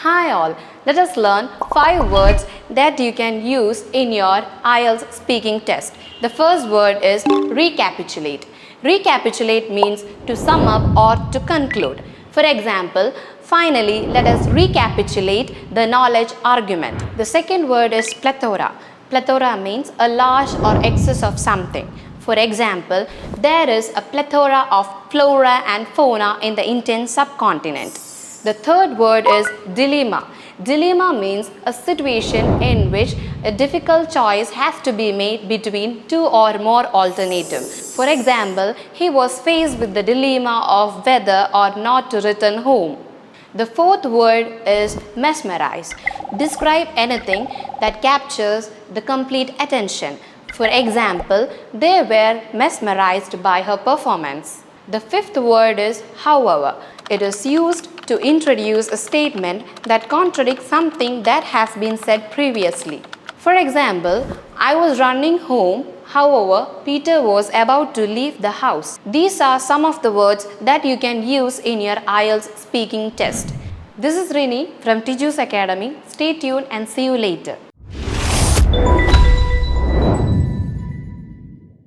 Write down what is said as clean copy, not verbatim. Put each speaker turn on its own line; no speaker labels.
Hi all, let us learn 5 words that you can use in your IELTS speaking test. The first word is recapitulate. Recapitulate means to sum up or to conclude. For example, finally, let us recapitulate the knowledge argument. The second word is plethora. Plethora means a large or excess of something. For example, there is a plethora of flora and fauna in the Indian subcontinent. The third word is dilemma. Dilemma means a situation in which a difficult choice has to be made between two or more alternatives. For example, he was faced with the dilemma of whether or not to return home. The fourth word is mesmerize. Describe anything that captures the complete attention. For example, they were mesmerized by her performance. The fifth word is however. It is used to introduce a statement that contradicts something that has been said previously. For example, I was running home, however, Peter was about to leave the house. These are some of the words that you can use in your IELTS speaking test. This is Rini from Tiju Sir Academy. Stay tuned and see you later.